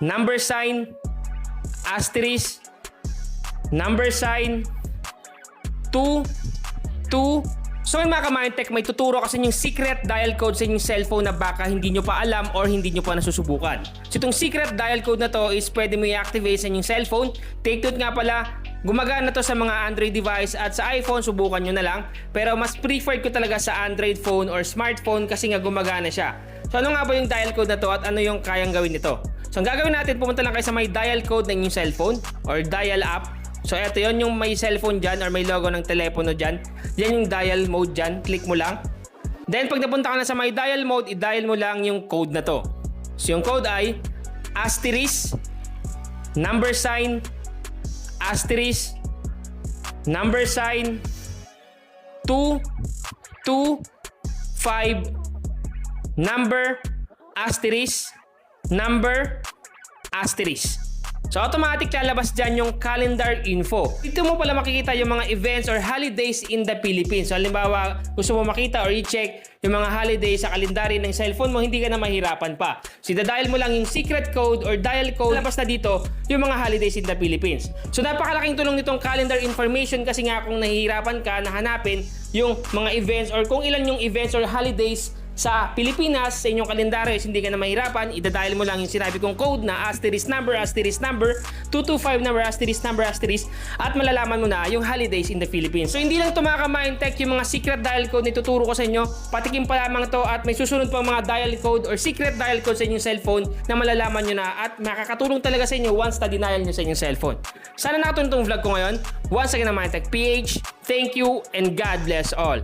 number sign, asterisk, number sign, 2, 2. So mga ka-Mindtech, may tuturo kasi yung secret dial code sa inyong cellphone na baka hindi nyo pa alam or hindi nyo pa nasusubukan. So itong secret dial code na to is pwede mo i-activate sa inyong cellphone. Take note nga pala, gumagana to sa mga Android device at sa iPhone, subukan nyo na lang. Pero mas preferred ko talaga sa Android phone or smartphone kasi nga gumagana siya. So ano nga ba yung dial code na to at ano yung kayang gawin nito? So ang gagawin natin, pumunta lang kayo sa may dial code ng inyong cellphone or dial app. So eto yon yung may cellphone dyan or may logo ng telepono dyan. Yan yung dial mode dyan. Click mo lang. Then pag napunta ka na sa may dial mode, i-dial mo lang yung code na to. So yung code ay asterisk, number sign, asterisk, number sign, 2, 2, 5, number, asterisk, number, asterisk. So automatic lalabas dyan yung calendar info. Dito mo pala makikita yung mga events or holidays in the Philippines. So halimbawa, gusto mo makita or i-check yung mga holidays sa kalendary ng cellphone mo, hindi ka na mahirapan pa. So dial mo lang yung secret code or dial code, labas na dito yung mga holidays in the Philippines. So napakalaking tulong nitong calendar information kasi nga kung nahihirapan ka na hanapin yung mga events or kung ilan yung events or holidays sa Pilipinas, sa inyong kalendaryo is hindi ka na mahirapan, idadial mo lang yung sinabi kong code na asterisk number, 225 number, asterisk, at malalaman mo na yung holidays in the Philippines. So hindi lang ito mga ka-Mindtech, yung mga secret dial code na ituturo ko sa inyo, patikim pa lamang to at may susunod pa mga dial code or secret dial code sa inyong cellphone na malalaman nyo na at makakatulong talaga sa inyo once na denial nyo sa inyong cellphone. Sana nakatulong itong vlog ko ngayon. Once again, Mindtech PH, thank you and God bless all.